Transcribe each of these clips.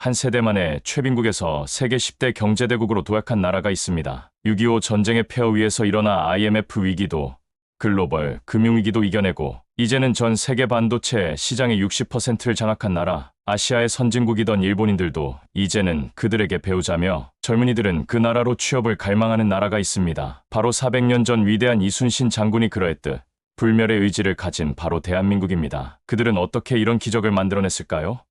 한 세대 만에 최빈국에서 세계 10대 경제대국으로 도약한 나라가 있습니다. 6.25 전쟁의 폐허 위에서 일어나 IMF 위기도 글로벌 금융위기도 이겨내고 이제는 전 세계 반도체 시장의 60%를 장악한 나라, 아시아의 선진국이던 일본인들도 이제는 그들에게 배우자며 젊은이들은 그 나라로 취업을 갈망하는 나라가 있습니다. 바로 400년 전 위대한 이순신 장군이 그러했듯 불멸의 의지를 가진 바로 대한민국입니다. 그들은 어떻게 이런 기적을 만들어냈을까요?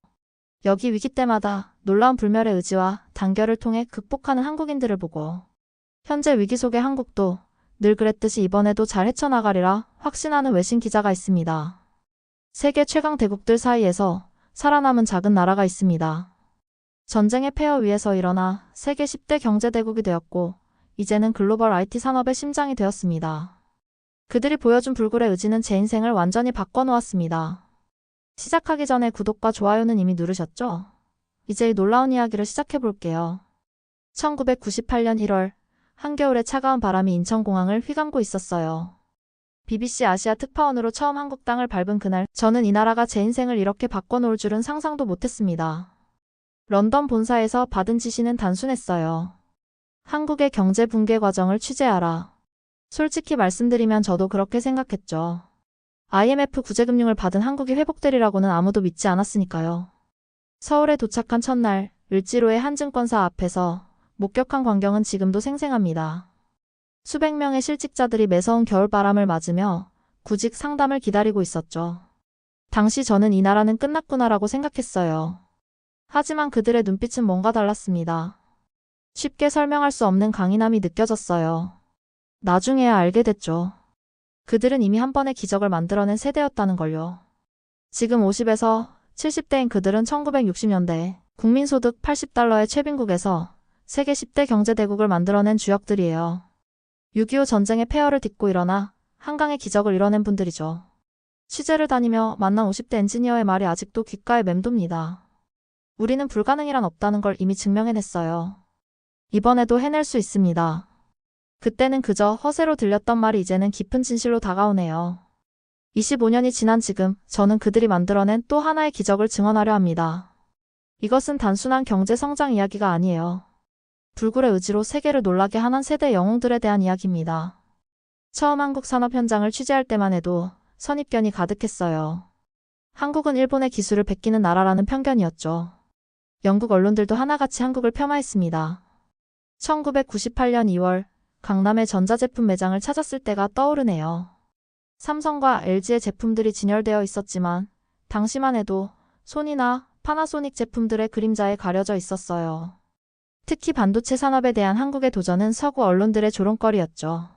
여기 위기 때마다 놀라운 불멸의 의지와 단결을 통해 극복하는 한국인들을 보고 현재 위기 속의 한국도 늘 그랬듯이 이번에도 잘 헤쳐나가리라 확신하는 외신 기자가 있습니다. 세계 최강 대국들 사이에서 살아남은 작은 나라가 있습니다. 전쟁의 폐허 위에서 일어나 세계 10대 경제대국이 되었고 이제는 글로벌 IT 산업의 심장이 되었습니다. 그들이 보여준 불굴의 의지는 제 인생을 완전히 바꿔놓았습니다. 시작하기 전에 구독과 좋아요는 이미 누르셨죠? 이제 이 놀라운 이야기를 시작해볼게요. 1998년 1월, 한겨울의 차가운 바람이 인천공항을 휘감고 있었어요. BBC 아시아 특파원으로 처음 한국 땅을 밟은 그날, 저는 이 나라가 제 인생을 이렇게 바꿔놓을 줄은 상상도 못했습니다. 런던 본사에서 받은 지시는 단순했어요. 한국의 경제 붕괴 과정을 취재하라. 솔직히 말씀드리면 저도 그렇게 생각했죠. IMF 구제금융을 받은 한국이 회복되리라고는 아무도 믿지 않았으니까요. 서울에 도착한 첫날, 을지로의 한 증권사 앞에서 목격한 광경은 지금도 생생합니다. 수백 명의 실직자들이 매서운 겨울바람을 맞으며 구직 상담을 기다리고 있었죠. 당시 저는 이 나라는 끝났구나라고 생각했어요. 하지만 그들의 눈빛은 뭔가 달랐습니다. 쉽게 설명할 수 없는 강인함이 느껴졌어요. 나중에야 알게 됐죠. 그들은 이미 한 번의 기적을 만들어낸 세대였다는 걸요. 지금 50에서 70대인 그들은 1960년대 국민소득 80달러의 최빈국에서 세계 10대 경제대국을 만들어낸 주역들이에요. 6.25 전쟁의 폐허를 딛고 일어나 한강의 기적을 이뤄낸 분들이죠. 취재를 다니며 만난 50대 엔지니어의 말이 아직도 귓가에 맴돕니다. 우리는 불가능이란 없다는 걸 이미 증명해냈어요. 이번에도 해낼 수 있습니다. 그때는 그저 허세로 들렸던 말이 이제는 깊은 진실로 다가오네요. 25년이 지난 지금 저는 그들이 만들어낸 또 하나의 기적을 증언하려 합니다. 이것은 단순한 경제 성장 이야기가 아니에요. 불굴의 의지로 세계를 놀라게 한 한 세대 영웅들에 대한 이야기입니다. 처음 한국 산업 현장을 취재할 때만 해도 선입견이 가득했어요. 한국은 일본의 기술을 베끼는 나라라는 편견이었죠. 영국 언론들도 하나같이 한국을 폄하했습니다. 1998년 2월 강남의 전자제품 매장을 찾았을 때가 떠오르네요. 삼성과 LG의 제품들이 진열되어 있었지만 당시만 해도 소니나 파나소닉 제품들의 그림자에 가려져 있었어요. 특히 반도체 산업에 대한 한국의 도전은 서구 언론들의 조롱거리였죠.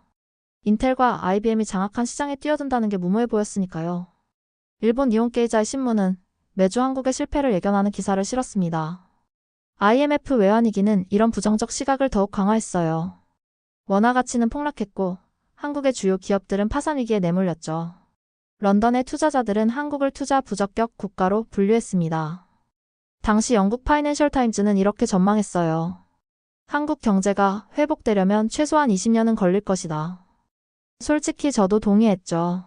인텔과 IBM이 장악한 시장에 뛰어든다는 게 무모해 보였으니까요. 일본 니혼케이자의 신문은 매주 한국의 실패를 예견하는 기사를 실었습니다. IMF 외환위기는 이런 부정적 시각을 더욱 강화했어요. 원화 가치는 폭락했고 한국의 주요 기업들은 파산 위기에 내몰렸죠. 런던의 투자자들은 한국을 투자 부적격 국가로 분류했습니다. 당시 영국 파이낸셜 타임즈는 이렇게 전망했어요. 한국 경제가 회복되려면 최소한 20년은 걸릴 것이다. 솔직히 저도 동의했죠.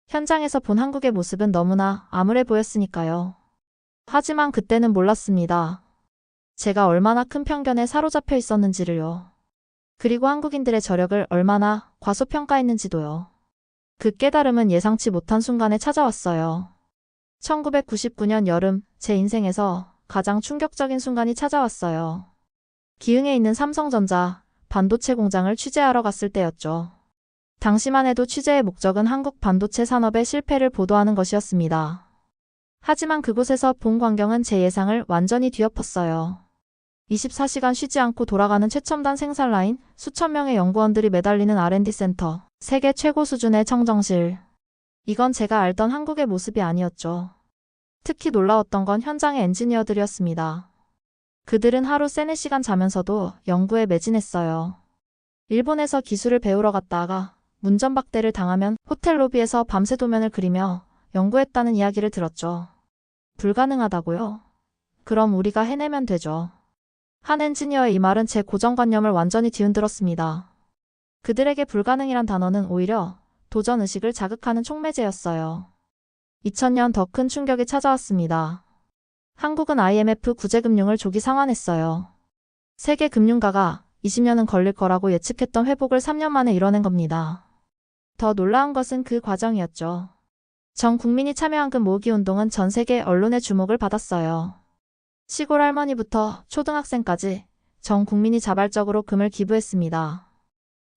현장에서 본 한국의 모습은 너무나 암울해 보였으니까요. 하지만 그때는 몰랐습니다. 제가 얼마나 큰 편견에 사로잡혀 있었는지를요. 그리고 한국인들의 저력을 얼마나 과소평가했는지도요. 그 깨달음은 예상치 못한 순간에 찾아왔어요. 1999년 여름, 제 인생에서 가장 충격적인 순간이 찾아왔어요. 기흥에 있는 삼성전자 반도체 공장을 취재하러 갔을 때였죠. 당시만 해도 취재의 목적은 한국 반도체 산업의 실패를 보도하는 것이었습니다. 하지만 그곳에서 본 광경은 제 예상을 완전히 뒤엎었어요. 24시간 쉬지 않고 돌아가는 최첨단 생산 라인, 수천 명의 연구원들이 매달리는 R&D 센터, 세계 최고 수준의 청정실. 이건 제가 알던 한국의 모습이 아니었죠. 특히 놀라웠던 건 현장의 엔지니어들이었습니다. 그들은 하루 3-4시간 자면서도 연구에 매진했어요. 일본에서 기술을 배우러 갔다가 문전박대를 당하면 호텔 로비에서 밤새 도면을 그리며 연구했다는 이야기를 들었죠. 불가능하다고요? 그럼 우리가 해내면 되죠. 한 엔지니어의 이 말은 제 고정관념을 완전히 뒤흔들었습니다. 그들에게 불가능이란 단어는 오히려 도전의식을 자극하는 촉매제였어요. 2000년 더 큰 충격이 찾아왔습니다. 한국은 IMF 구제금융을 조기 상환했어요. 세계 금융가가 20년은 걸릴 거라고 예측했던 회복을 3년 만에 이뤄낸 겁니다. 더 놀라운 것은 그 과정이었죠. 전 국민이 참여한 금 모으기 운동은 전 세계 언론의 주목을 받았어요. 시골 할머니부터 초등학생까지 전 국민이 자발적으로 금을 기부했습니다.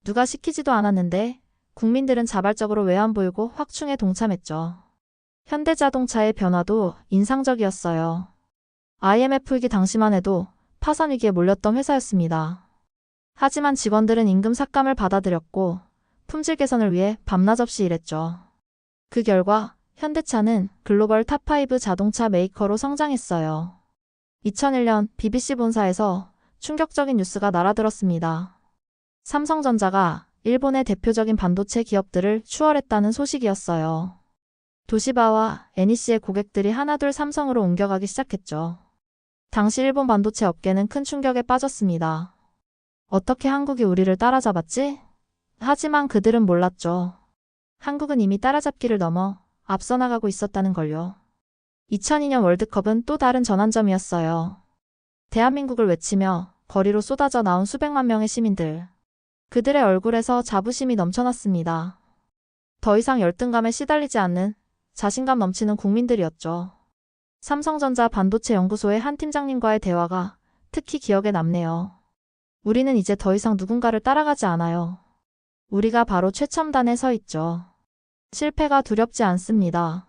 누가 시키지도 않았는데 국민들은 자발적으로 외환 보유고 확충에 동참했죠. 현대자동차의 변화도 인상적이었어요. IMF 위기 당시만 해도 파산 위기에 몰렸던 회사였습니다. 하지만 직원들은 임금 삭감을 받아들였고 품질 개선을 위해 밤낮 없이 일했죠. 그 결과 현대차는 글로벌 탑5 자동차 메이커로 성장했어요. 2001년 BBC 본사에서 충격적인 뉴스가 날아들었습니다. 삼성전자가 일본의 대표적인 반도체 기업들을 추월했다는 소식이었어요. 도시바와 NEC의 고객들이 하나둘 삼성으로 옮겨가기 시작했죠. 당시 일본 반도체 업계는 큰 충격에 빠졌습니다. 어떻게 한국이 우리를 따라잡았지? 하지만 그들은 몰랐죠. 한국은 이미 따라잡기를 넘어 앞서 나가고 있었다는 걸요. 2002년 월드컵은 또 다른 전환점이었어요. 대한민국을 외치며 거리로 쏟아져 나온 수백만 명의 시민들. 그들의 얼굴에서 자부심이 넘쳐났습니다. 더 이상 열등감에 시달리지 않는 자신감 넘치는 국민들이었죠. 삼성전자 반도체 연구소의 한 팀장님과의 대화가 특히 기억에 남네요. 우리는 이제 더 이상 누군가를 따라가지 않아요. 우리가 바로 최첨단에 서 있죠. 실패가 두렵지 않습니다.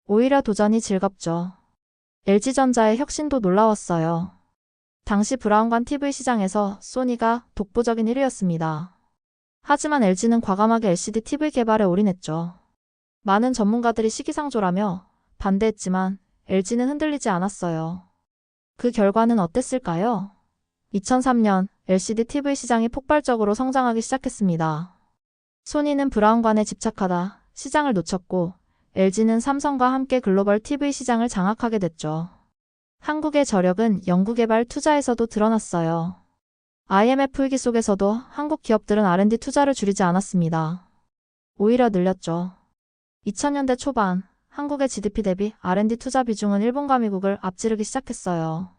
오히려 도전이 즐겁죠. LG전자의 혁신도 놀라웠어요. 당시 브라운관 TV 시장에서 소니가 독보적인 1위였습니다. 하지만 LG는 과감하게 LCD TV 개발에 올인했죠. 많은 전문가들이 시기상조라며 반대했지만 LG는 흔들리지 않았어요. 그 결과는 어땠을까요? 2003년 LCD TV 시장이 폭발적으로 성장하기 시작했습니다. 소니는 브라운관에 집착하다 시장을 놓쳤고 LG는 삼성과 함께 글로벌 TV 시장을 장악하게 됐죠. 한국의 저력은 연구개발 투자에서도 드러났어요. IMF 위기 속에서도 한국 기업들은 R&D 투자를 줄이지 않았습니다. 오히려 늘렸죠. 2000년대 초반 한국의 GDP 대비 R&D 투자 비중은 일본과 미국을 앞지르기 시작했어요.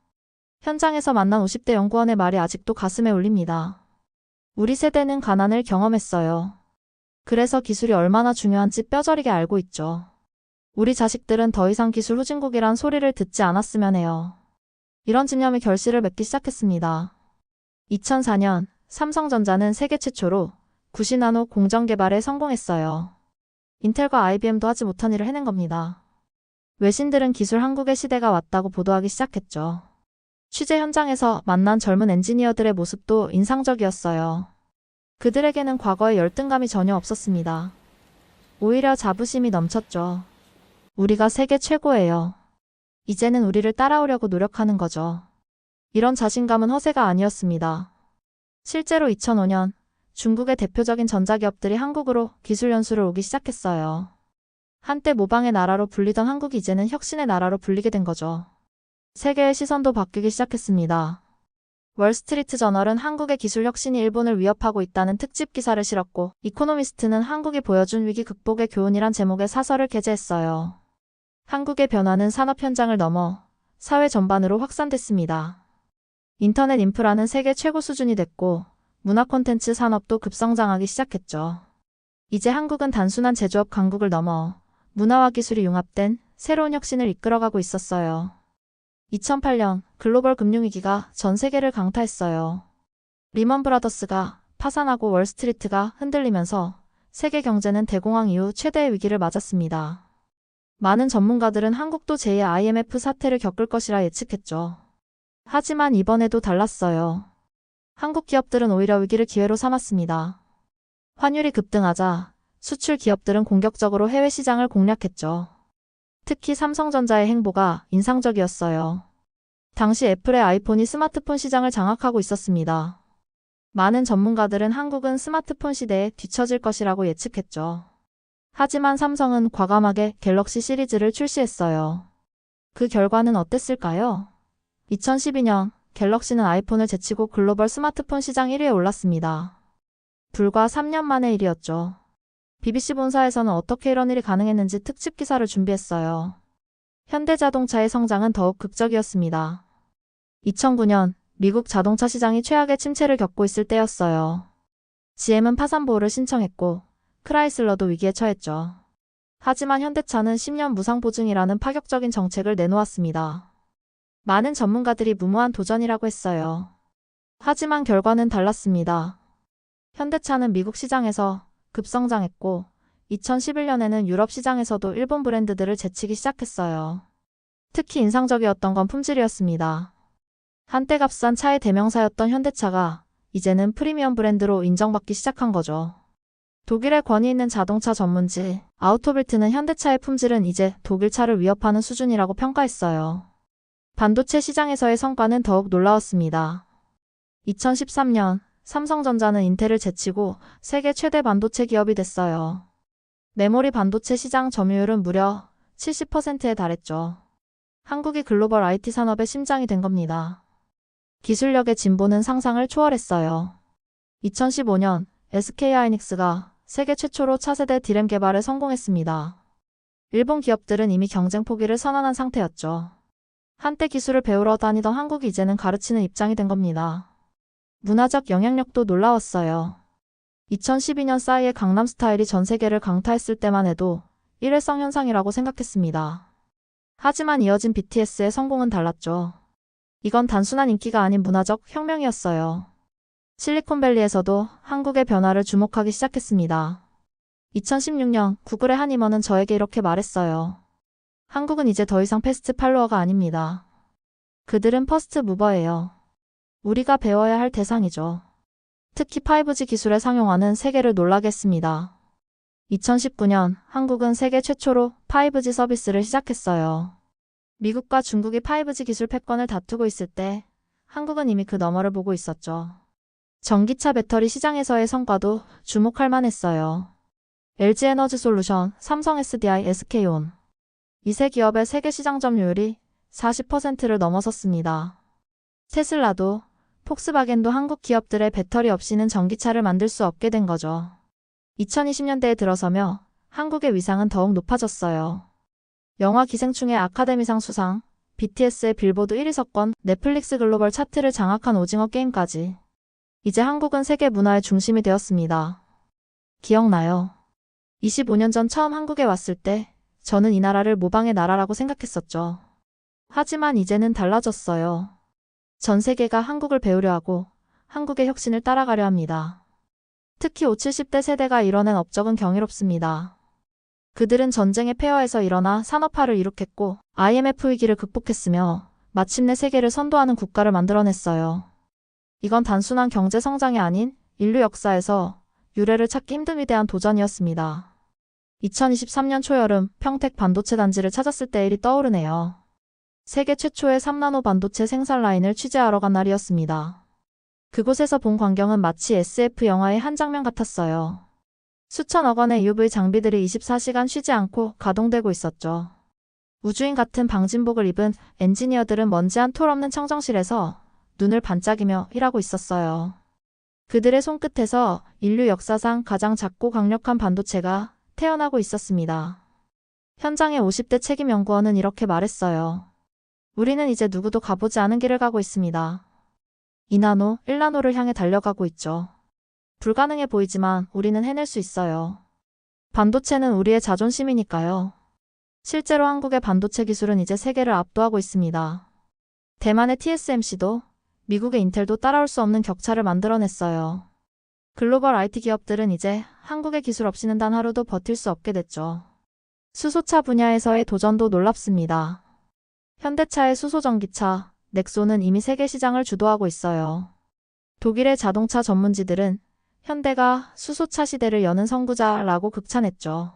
현장에서 만난 50대 연구원의 말이 아직도 가슴에 울립니다. 우리 세대는 가난을 경험했어요. 그래서 기술이 얼마나 중요한지 뼈저리게 알고 있죠. 우리 자식들은 더 이상 기술 후진국이란 소리를 듣지 않았으면 해요. 이런 집념이 결실을 맺기 시작했습니다. 2004년 삼성전자는 세계 최초로 9시나노 공정 개발에 성공했어요. 인텔과 IBM도 하지 못한 일을 해낸 겁니다. 외신들은 기술 한국의 시대가 왔다고 보도하기 시작했죠. 취재 현장에서 만난 젊은 엔지니어들의 모습도 인상적이었어요. 그들에게는 과거의 열등감이 전혀 없었습니다. 오히려 자부심이 넘쳤죠. 우리가 세계 최고예요. 이제는 우리를 따라오려고 노력하는 거죠. 이런 자신감은 허세가 아니었습니다. 실제로 2005년 중국의 대표적인 전자기업들이 한국으로 기술 연수를 오기 시작했어요. 한때 모방의 나라로 불리던 한국이 이제는 혁신의 나라로 불리게 된 거죠. 세계의 시선도 바뀌기 시작했습니다. 월스트리트 저널은 한국의 기술 혁신이 일본을 위협하고 있다는 특집 기사를 실었고, 이코노미스트는 한국이 보여준 위기 극복의 교훈이란 제목의 사설을 게재했어요. 한국의 변화는 산업 현장을 넘어 사회 전반으로 확산됐습니다. 인터넷 인프라는 세계 최고 수준이 됐고, 문화 콘텐츠 산업도 급성장하기 시작했죠. 이제 한국은 단순한 제조업 강국을 넘어 문화와 기술이 융합된 새로운 혁신을 이끌어가고 있었어요. 2008년 글로벌 금융위기가 전 세계를 강타했어요. 리먼 브라더스가 파산하고 월스트리트가 흔들리면서 세계 경제는 대공황 이후 최대의 위기를 맞았습니다. 많은 전문가들은 한국도 제2의 IMF 사태를 겪을 것이라 예측했죠. 하지만 이번에도 달랐어요. 한국 기업들은 오히려 위기를 기회로 삼았습니다. 환율이 급등하자 수출 기업들은 공격적으로 해외 시장을 공략했죠. 특히 삼성전자의 행보가 인상적이었어요. 당시 애플의 아이폰이 스마트폰 시장을 장악하고 있었습니다. 많은 전문가들은 한국은 스마트폰 시대에 뒤처질 것이라고 예측했죠. 하지만 삼성은 과감하게 갤럭시 시리즈를 출시했어요. 그 결과는 어땠을까요? 2012년 갤럭시는 아이폰을 제치고 글로벌 스마트폰 시장 1위에 올랐습니다. 불과 3년 만의 일이었죠. BBC 본사에서는 어떻게 이런 일이 가능했는지 특집 기사를 준비했어요. 현대자동차의 성장은 더욱 극적이었습니다. 2009년 미국 자동차 시장이 최악의 침체를 겪고 있을 때였어요. GM은 파산 보호를 신청했고 크라이슬러도 위기에 처했죠. 하지만 현대차는 10년 무상 보증이라는 파격적인 정책을 내놓았습니다. 많은 전문가들이 무모한 도전이라고 했어요. 하지만 결과는 달랐습니다. 현대차는 미국 시장에서 급성장했고 2011년에는 유럽 시장에서도 일본 브랜드들을 제치기 시작했어요. 특히 인상적이었던 건 품질이었습니다. 한때 값싼 차의 대명사였던 현대차가 이제는 프리미엄 브랜드로 인정받기 시작한 거죠. 독일의 권위 있는 자동차 전문지 아우토빌트는 현대차의 품질은 이제 독일 차를 위협하는 수준이라고 평가했어요. 반도체 시장에서의 성과는 더욱 놀라웠습니다. 2013년 삼성전자는 인텔을 제치고 세계 최대 반도체 기업이 됐어요. 메모리 반도체 시장 점유율은 무려 70%에 달했죠. 한국이 글로벌 IT 산업의 심장이 된 겁니다. 기술력의 진보는 상상을 초월했어요. 2015년 SK하이닉스가 세계 최초로 차세대 D램 개발에 성공했습니다. 일본 기업들은 이미 경쟁 포기를 선언한 상태였죠. 한때 기술을 배우러 다니던 한국이 이제는 가르치는 입장이 된 겁니다. 문화적 영향력도 놀라웠어요. 2012년 싸이의 강남 스타일이 전 세계를 강타했을 때만 해도 일회성 현상이라고 생각했습니다. 하지만 이어진 BTS의 성공은 달랐죠. 이건 단순한 인기가 아닌 문화적 혁명이었어요. 실리콘밸리에서도 한국의 변화를 주목하기 시작했습니다. 2016년 구글의 한 임원은 저에게 이렇게 말했어요. 한국은 이제 더 이상 패스트 팔로워가 아닙니다. 그들은 퍼스트 무버예요. 우리가 배워야 할 대상이죠. 특히 5G 기술의 상용화는 세계를 놀라게 했습니다. 2019년 한국은 세계 최초로 5G 서비스를 시작했어요. 미국과 중국이 5G 기술 패권을 다투고 있을 때 한국은 이미 그 너머를 보고 있었죠. 전기차 배터리 시장에서의 성과도 주목할 만했어요. LG에너지솔루션, 삼성 SDI, SK온. 이 세 기업의 세계 시장 점유율이 40%를 넘어섰습니다. 테슬라도 폭스바겐도 한국 기업들의 배터리 없이는 전기차를 만들 수 없게 된 거죠. 2020년대에 들어서며 한국의 위상은 더욱 높아졌어요. 영화 기생충의 아카데미상 수상, BTS의 빌보드 1위 석권, 넷플릭스 글로벌 차트를 장악한 오징어 게임까지. 이제 한국은 세계 문화의 중심이 되었습니다. 기억나요? 25년 전 처음 한국에 왔을 때 저는 이 나라를 모방의 나라라고 생각했었죠. 하지만 이제는 달라졌어요. 전 세계가 한국을 배우려 하고 한국의 혁신을 따라가려 합니다. 특히 50, 70대 세대가 이뤄낸 업적은 경이롭습니다. 그들은 전쟁의 폐허에서 일어나 산업화를 이룩했고 IMF 위기를 극복했으며 마침내 세계를 선도하는 국가를 만들어냈어요. 이건 단순한 경제 성장이 아닌 인류 역사에서 유례를 찾기 힘든 위대한 도전이었습니다. 2023년 초여름 평택 반도체 단지를 찾았을 때 일이 떠오르네요. 세계 최초의 3나노 반도체 생산 라인을 취재하러 간 날이었습니다. 그곳에서 본 광경은 마치 SF 영화의 한 장면 같았어요. 수천억 원의 UV 장비들이 24시간 쉬지 않고 가동되고 있었죠. 우주인 같은 방진복을 입은 엔지니어들은 먼지 한 톨 없는 청정실에서 눈을 반짝이며 일하고 있었어요. 그들의 손끝에서 인류 역사상 가장 작고 강력한 반도체가 태어나고 있었습니다. 현장의 50대 책임 연구원은 이렇게 말했어요. 우리는 이제 누구도 가보지 않은 길을 가고 있습니다. 2나노, 1나노를 향해 달려가고 있죠. 불가능해 보이지만 우리는 해낼 수 있어요. 반도체는 우리의 자존심이니까요. 실제로 한국의 반도체 기술은 이제 세계를 압도하고 있습니다. 대만의 TSMC도 미국의 인텔도 따라올 수 없는 격차를 만들어냈어요. 글로벌 IT 기업들은 이제 한국의 기술 없이는 단 하루도 버틸 수 없게 됐죠. 수소차 분야에서의 도전도 놀랍습니다. 현대차의 수소전기차, 넥소는 이미 세계 시장을 주도하고 있어요. 독일의 자동차 전문지들은 현대가 수소차 시대를 여는 선구자라고 극찬했죠.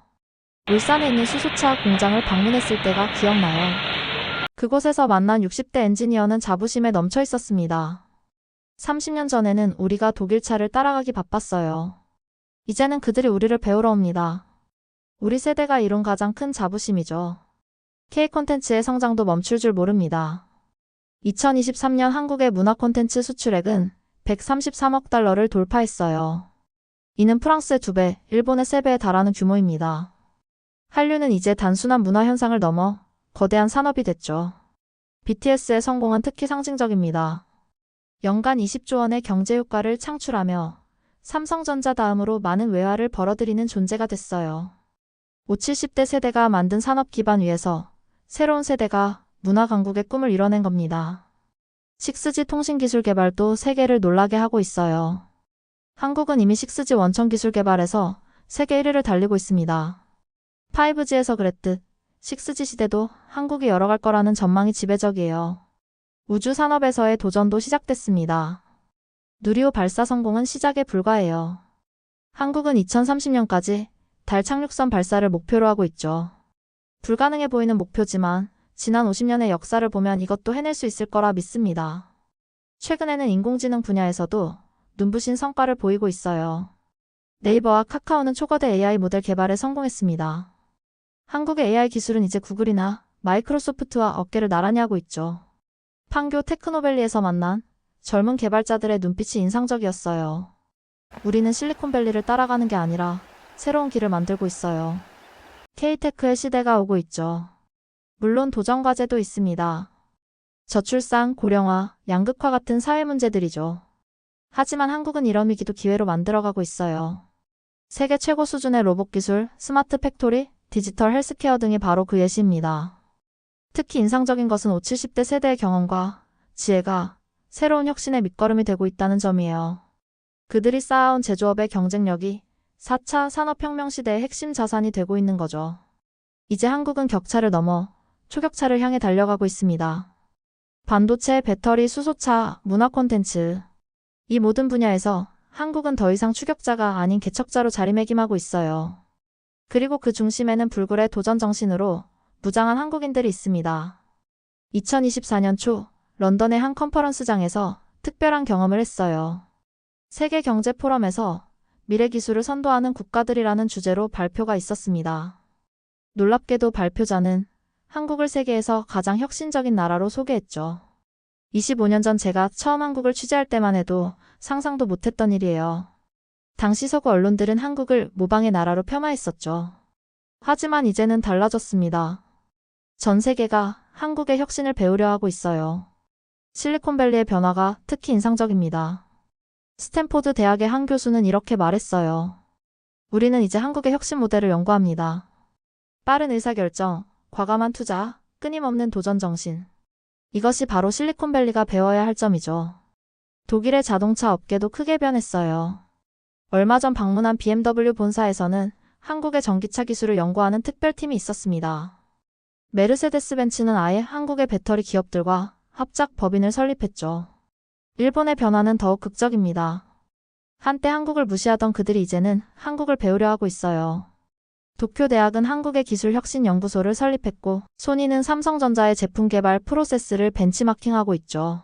울산에 있는 수소차 공장을 방문했을 때가 기억나요. 그곳에서 만난 60대 엔지니어는 자부심에 넘쳐 있었습니다. 30년 전에는 우리가 독일 차를 따라가기 바빴어요. 이제는 그들이 우리를 배우러 옵니다. 우리 세대가 이룬 가장 큰 자부심이죠. K 콘텐츠의 성장도 멈출 줄 모릅니다. 2023년 한국의 문화 콘텐츠 수출액은 133억 달러를 돌파했어요. 이는 프랑스의 2배, 일본의 3배에 달하는 규모입니다. 한류는 이제 단순한 문화 현상을 넘어 거대한 산업이 됐죠. BTS의 성공은 특히 상징적입니다. 연간 20조 원의 경제 효과를 창출하며 삼성전자 다음으로 많은 외화를 벌어들이는 존재가 됐어요. 5, 70대 세대가 만든 산업 기반 위에서 새로운 세대가 문화 강국의 꿈을 이뤄낸 겁니다. 6G 통신 기술 개발도 세계를 놀라게 하고 있어요. 한국은 이미 6G 원천 기술 개발에서 세계 1위를 달리고 있습니다. 5G에서 그랬듯 6G 시대도 한국이 열어갈 거라는 전망이 지배적이에요. 우주 산업에서의 도전도 시작됐습니다. 누리호 발사 성공은 시작에 불과해요. 한국은 2030년까지 달 착륙선 발사를 목표로 하고 있죠. 불가능해 보이는 목표지만 지난 50년의 역사를 보면 이것도 해낼 수 있을 거라 믿습니다. 최근에는 인공지능 분야에서도 눈부신 성과를 보이고 있어요. 네이버와 카카오는 초거대 AI 모델 개발에 성공했습니다. 한국의 AI 기술은 이제 구글이나 마이크로소프트와 어깨를 나란히 하고 있죠. 판교 테크노밸리에서 만난 젊은 개발자들의 눈빛이 인상적이었어요. 우리는 실리콘밸리를 따라가는 게 아니라 새로운 길을 만들고 있어요. K테크의 시대가 오고 있죠. 물론 도전 과제도 있습니다. 저출산, 고령화, 양극화 같은 사회 문제들이죠. 하지만 한국은 이런 위기도 기회로 만들어가고 있어요. 세계 최고 수준의 로봇 기술, 스마트 팩토리, 디지털 헬스케어 등이 바로 그 예시입니다. 특히 인상적인 것은 5, 70대 세대의 경험과 지혜가 새로운 혁신의 밑거름이 되고 있다는 점이에요. 그들이 쌓아온 제조업의 경쟁력이 4차 산업혁명 시대의 핵심 자산이 되고 있는 거죠. 이제 한국은 격차를 넘어 초격차를 향해 달려가고 있습니다. 반도체, 배터리, 수소차, 문화 콘텐츠. 이 모든 분야에서 한국은 더 이상 추격자가 아닌 개척자로 자리매김하고 있어요. 그리고 그 중심에는 불굴의 도전 정신으로 무장한 한국인들이 있습니다. 2024년 초 런던의 한 컨퍼런스장에서 특별한 경험을 했어요. 세계 경제 포럼에서 미래 기술을 선도하는 국가들이라는 주제로 발표가 있었습니다. 놀랍게도 발표자는 한국을 세계에서 가장 혁신적인 나라로 소개했죠. 25년 전 제가 처음 한국을 취재할 때만 해도 상상도 못했던 일이에요. 당시 서구 언론들은 한국을 모방의 나라로 폄하했었죠. 하지만 이제는 달라졌습니다. 전 세계가 한국의 혁신을 배우려 하고 있어요. 실리콘밸리의 변화가 특히 인상적입니다. 스탠포드 대학의 한 교수는 이렇게 말했어요. 우리는 이제 한국의 혁신 모델을 연구합니다. 빠른 의사결정, 과감한 투자, 끊임없는 도전 정신. 이것이 바로 실리콘밸리가 배워야 할 점이죠. 독일의 자동차 업계도 크게 변했어요. 얼마 전 방문한 BMW 본사에서는 한국의 전기차 기술을 연구하는 특별팀이 있었습니다. 메르세데스 벤츠는 아예 한국의 배터리 기업들과 합작 법인을 설립했죠. 일본의 변화는 더욱 극적입니다. 한때 한국을 무시하던 그들이 이제는 한국을 배우려 하고 있어요. 도쿄대학은 한국의 기술혁신연구소를 설립했고, 소니는 삼성전자의 제품 개발 프로세스를 벤치마킹하고 있죠.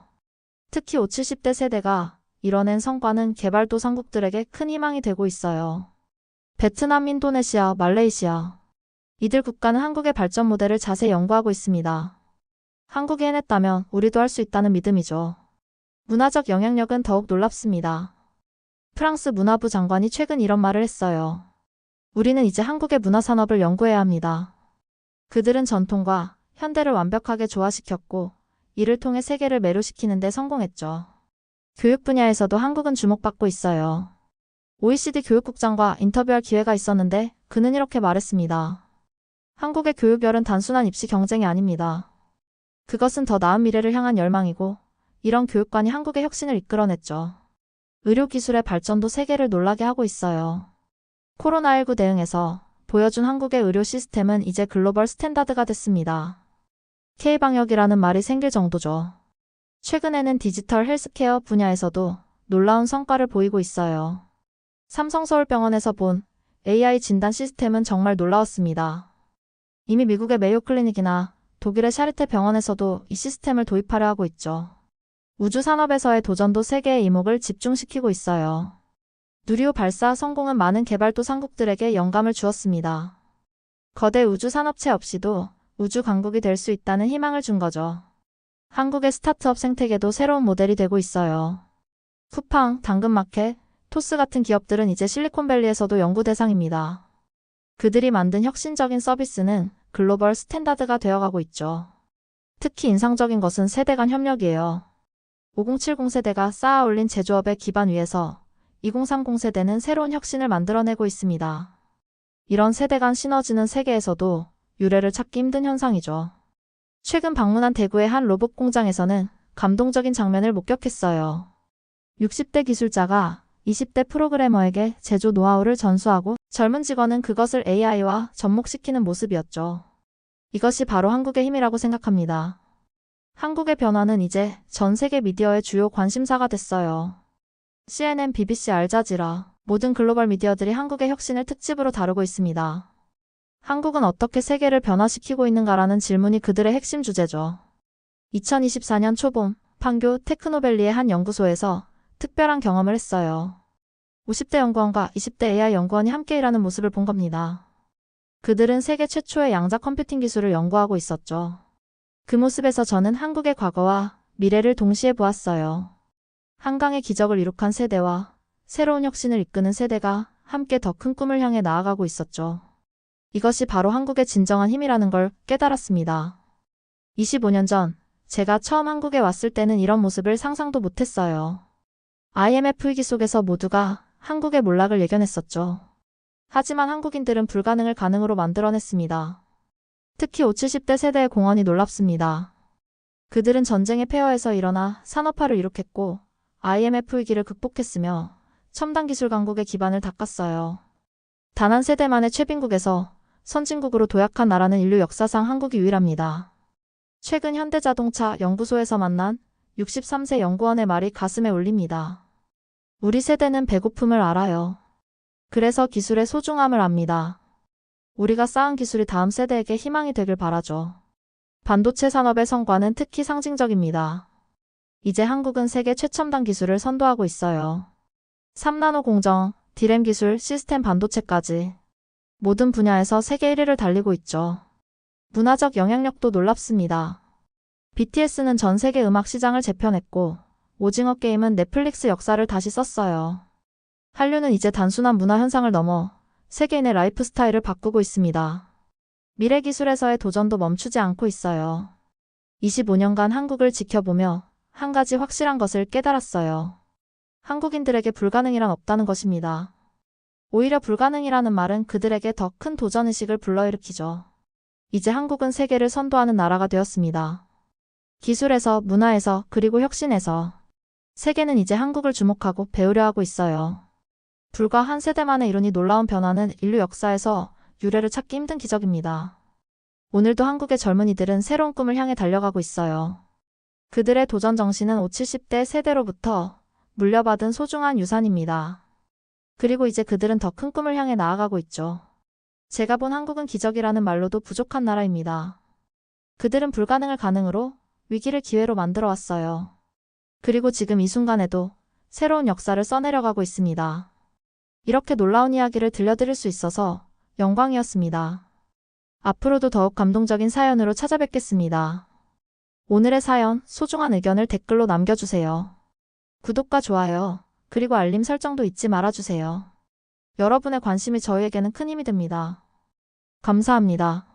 특히 5, 70대 세대가 이뤄낸 성과는 개발도상국들에게 큰 희망이 되고 있어요. 베트남, 인도네시아, 말레이시아. 이들 국가는 한국의 발전 모델을 자세히 연구하고 있습니다. 한국이 해냈다면 우리도 할 수 있다는 믿음이죠. 문화적 영향력은 더욱 놀랍습니다. 프랑스 문화부 장관이 최근 이런 말을 했어요. 우리는 이제 한국의 문화산업을 연구해야 합니다. 그들은 전통과 현대를 완벽하게 조화시켰고 이를 통해 세계를 매료시키는 데 성공했죠. 교육 분야에서도 한국은 주목받고 있어요. OECD 교육국장과 인터뷰할 기회가 있었는데 그는 이렇게 말했습니다. 한국의 교육열은 단순한 입시 경쟁이 아닙니다. 그것은 더 나은 미래를 향한 열망이고 이런 교육관이 한국의 혁신을 이끌어냈죠. 의료기술의 발전도 세계를 놀라게 하고 있어요. 코로나19 대응에서 보여준 한국의 의료 시스템은 이제 글로벌 스탠다드가 됐습니다. K방역이라는 말이 생길 정도죠. 최근에는 디지털 헬스케어 분야에서도 놀라운 성과를 보이고 있어요. 삼성서울병원에서 본 AI 진단 시스템은 정말 놀라웠습니다. 이미 미국의 메이오 클리닉이나 독일의 샤르테 병원에서도 이 시스템을 도입하려 하고 있죠. 우주 산업에서의 도전도 세계의 이목을 집중시키고 있어요. 누리호 발사 성공은 많은 개발도상국들에게 영감을 주었습니다. 거대 우주 산업체 없이도 우주 강국이 될 수 있다는 희망을 준 거죠. 한국의 스타트업 생태계도 새로운 모델이 되고 있어요. 쿠팡, 당근마켓, 토스 같은 기업들은 이제 실리콘밸리에서도 연구 대상입니다. 그들이 만든 혁신적인 서비스는 글로벌 스탠다드가 되어가고 있죠. 특히 인상적인 것은 세대 간 협력이에요. 5070 세대가 쌓아 올린 제조업의 기반 위에서 2030 세대는 새로운 혁신을 만들어내고 있습니다. 이런 세대 간 시너지는 세계에서도 유례를 찾기 힘든 현상이죠. 최근 방문한 대구의 한 로봇 공장에서는 감동적인 장면을 목격했어요. 60대 기술자가 20대 프로그래머에게 제조 노하우를 전수하고 젊은 직원은 그것을 AI와 접목시키는 모습이었죠. 이것이 바로 한국의 힘이라고 생각합니다. 한국의 변화는 이제 전 세계 미디어의 주요 관심사가 됐어요. CNN, BBC, 알자지라 모든 글로벌 미디어들이 한국의 혁신을 특집으로 다루고 있습니다. 한국은 어떻게 세계를 변화시키고 있는가라는 질문이 그들의 핵심 주제죠. 2024년 초봄, 판교 테크노밸리의 한 연구소에서 특별한 경험을 했어요. 50대 연구원과 20대 AI 연구원이 함께 일하는 모습을 본 겁니다. 그들은 세계 최초의 양자 컴퓨팅 기술을 연구하고 있었죠. 그 모습에서 저는 한국의 과거와 미래를 동시에 보았어요. 한강의 기적을 이룩한 세대와 새로운 혁신을 이끄는 세대가 함께 더 큰 꿈을 향해 나아가고 있었죠. 이것이 바로 한국의 진정한 힘이라는 걸 깨달았습니다. 25년 전, 제가 처음 한국에 왔을 때는 이런 모습을 상상도 못했어요. IMF 위기 속에서 모두가 한국의 몰락을 예견했었죠. 하지만 한국인들은 불가능을 가능으로 만들어냈습니다. 특히 50, 70대 세대의 공헌이 놀랍습니다. 그들은 전쟁의 폐허에서 일어나 산업화를 이룩했고 IMF 위기를 극복했으며 첨단 기술 강국의 기반을 닦았어요. 단 한 세대만의 최빈국에서 선진국으로 도약한 나라는 인류 역사상 한국이 유일합니다. 최근 현대자동차 연구소에서 만난 63세 연구원의 말이 가슴에 울립니다. 우리 세대는 배고픔을 알아요. 그래서 기술의 소중함을 압니다. 우리가 쌓은 기술이 다음 세대에게 희망이 되길 바라죠. 반도체 산업의 성과는 특히 상징적입니다. 이제 한국은 세계 최첨단 기술을 선도하고 있어요. 3나노 공정, D램 기술, 시스템 반도체까지 모든 분야에서 세계 1위를 달리고 있죠. 문화적 영향력도 놀랍습니다. BTS는 전 세계 음악 시장을 재편했고 오징어 게임은 넷플릭스 역사를 다시 썼어요. 한류는 이제 단순한 문화 현상을 넘어 세계인의 라이프 스타일을 바꾸고 있습니다. 미래 기술에서의 도전도 멈추지 않고 있어요. 25년간 한국을 지켜보며 한 가지 확실한 것을 깨달았어요. 한국인들에게 불가능이란 없다는 것입니다. 오히려 불가능이라는 말은 그들에게 더 큰 도전의식을 불러일으키죠. 이제 한국은 세계를 선도하는 나라가 되었습니다. 기술에서, 문화에서, 그리고 혁신에서 세계는 이제 한국을 주목하고 배우려 하고 있어요. 불과 한 세대만에 이루니 놀라운 변화는 인류 역사에서 유례를 찾기 힘든 기적입니다. 오늘도 한국의 젊은이들은 새로운 꿈을 향해 달려가고 있어요. 그들의 도전 정신은 50, 70대 세대로부터 물려받은 소중한 유산입니다. 그리고 이제 그들은 더 큰 꿈을 향해 나아가고 있죠. 제가 본 한국은 기적이라는 말로도 부족한 나라입니다. 그들은 불가능을 가능으로, 위기를 기회로 만들어 왔어요. 그리고 지금 이 순간에도 새로운 역사를 써내려가고 있습니다. 이렇게 놀라운 이야기를 들려드릴 수 있어서 영광이었습니다. 앞으로도 더욱 감동적인 사연으로 찾아뵙겠습니다. 오늘의 사연, 소중한 의견을 댓글로 남겨주세요. 구독과 좋아요, 그리고 알림 설정도 잊지 말아주세요. 여러분의 관심이 저희에게는 큰 힘이 됩니다. 감사합니다.